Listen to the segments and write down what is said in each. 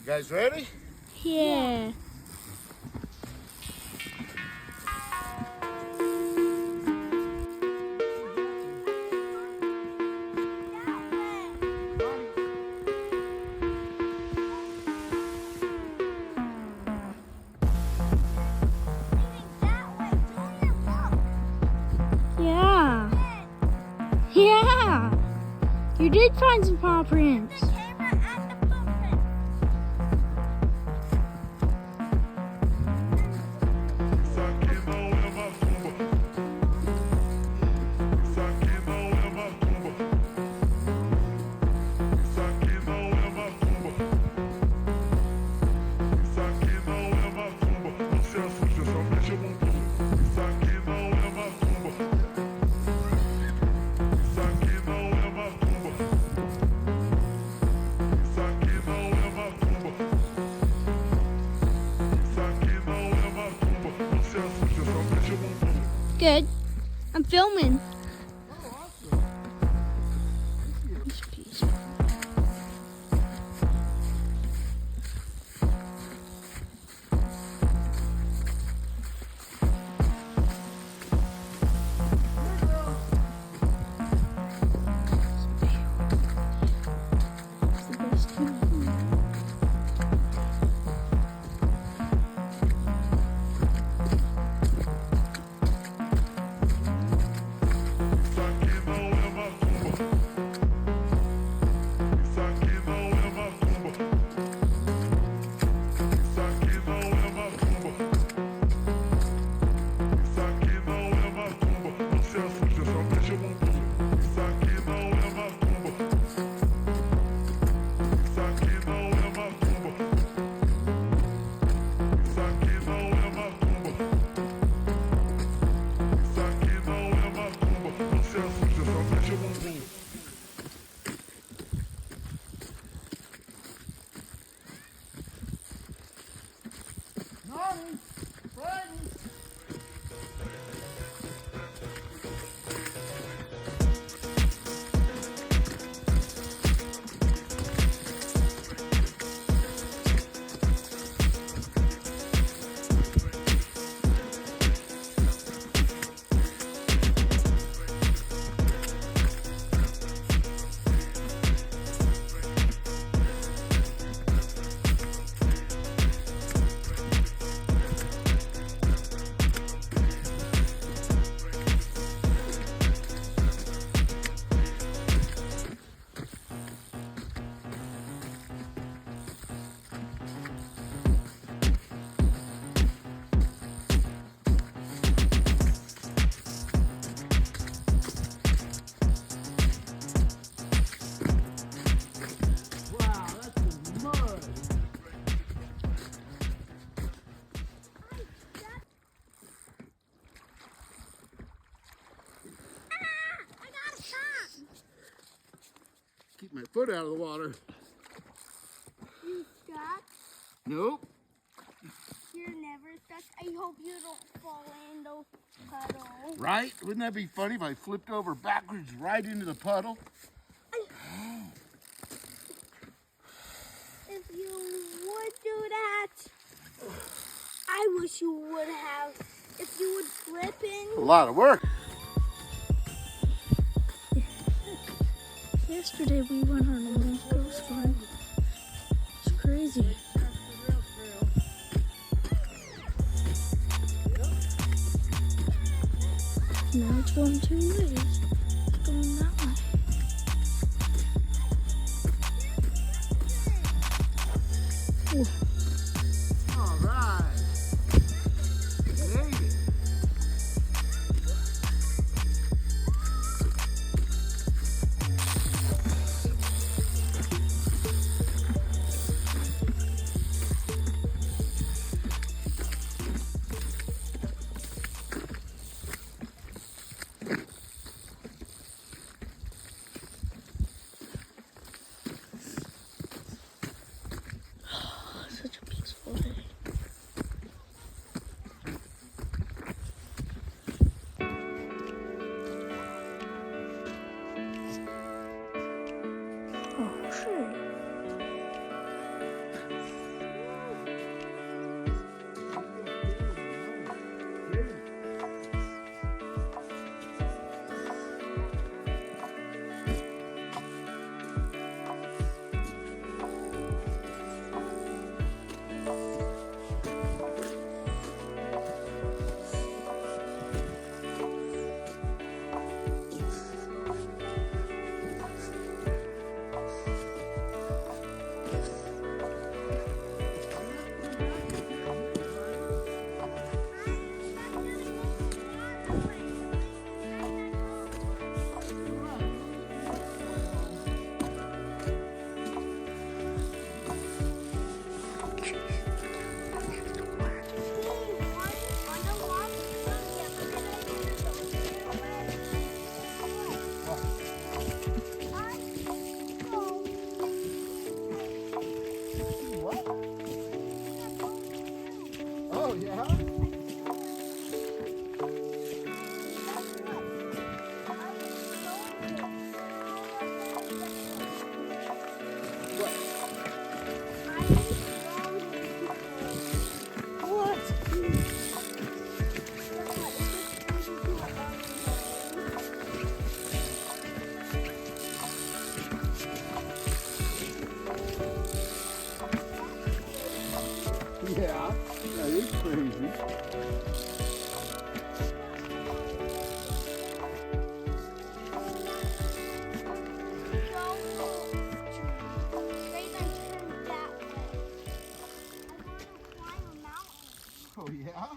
guys ready? Yeah. Yeah. Yeah. You did find some paw prints. Good. I'm filming. Keep my foot out of the water. You stuck? Nope. You're never stuck. I hope you don't fall in those puddles. Right? Wouldn't that be funny if I flipped over backwards right into the puddle? If you would do that, I wish you would have. If you would slip A in. lot of work. Yesterday we went on a West Coast run. It's crazy. Now it's going 2 ways. It's going that way. Ooh. All right. Made it. Such a peaceful day. Oh, shit. Crazy. Oh yeah?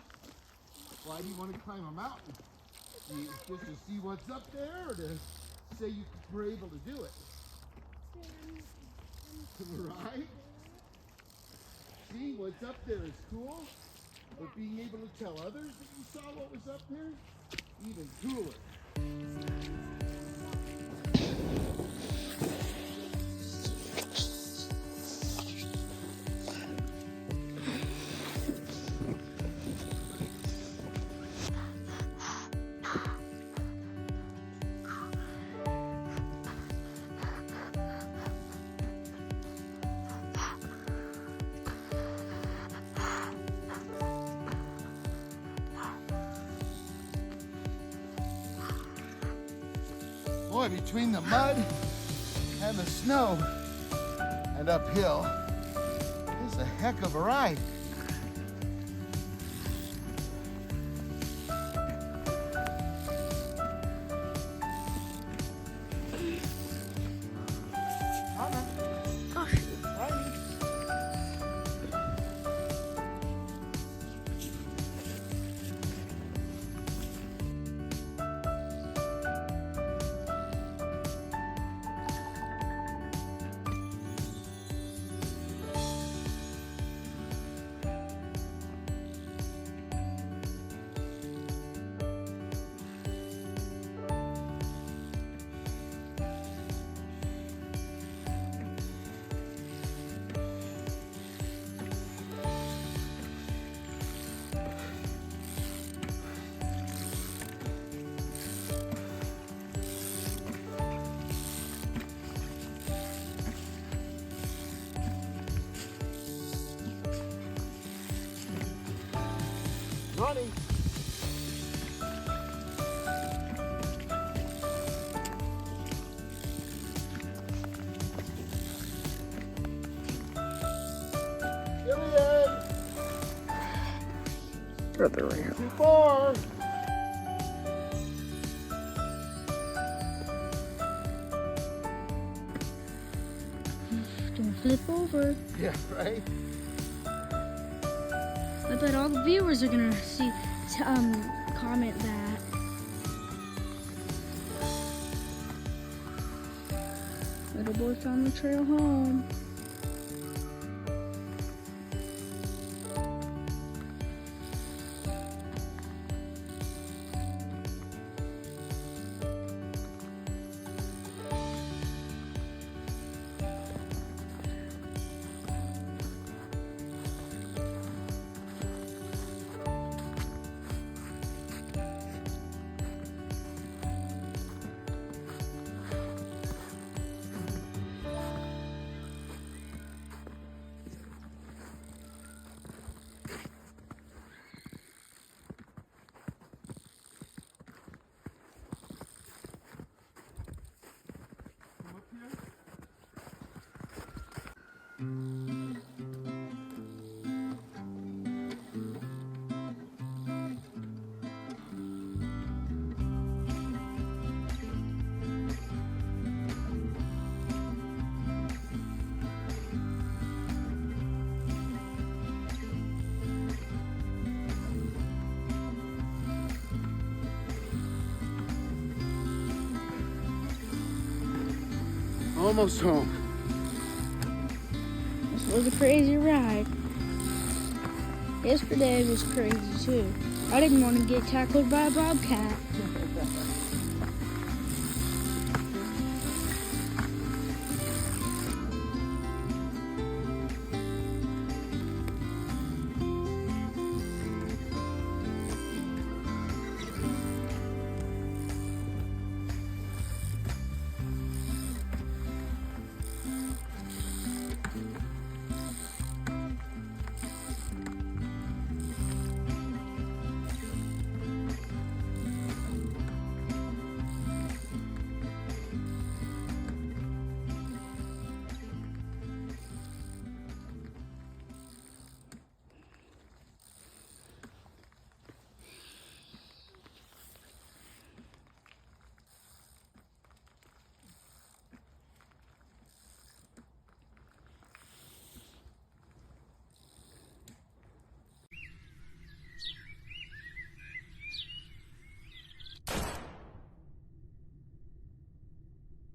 Why do you want to climb a mountain? Just to see what's up there, or to say you were able to do it? Right? See, what's up there is cool, but being able to tell others that you saw what was up there, even cooler. Boy, between the mud and the snow and uphill, it's a heck of a ride. Running. Iliad! Further around. Too far! Gonna flip over. Yeah, right? I bet all the viewers are gonna see, comment that. Little boy found the trail home. Almost home. This was a crazy ride. Yesterday was crazy too. I didn't want to get tackled by a bobcat.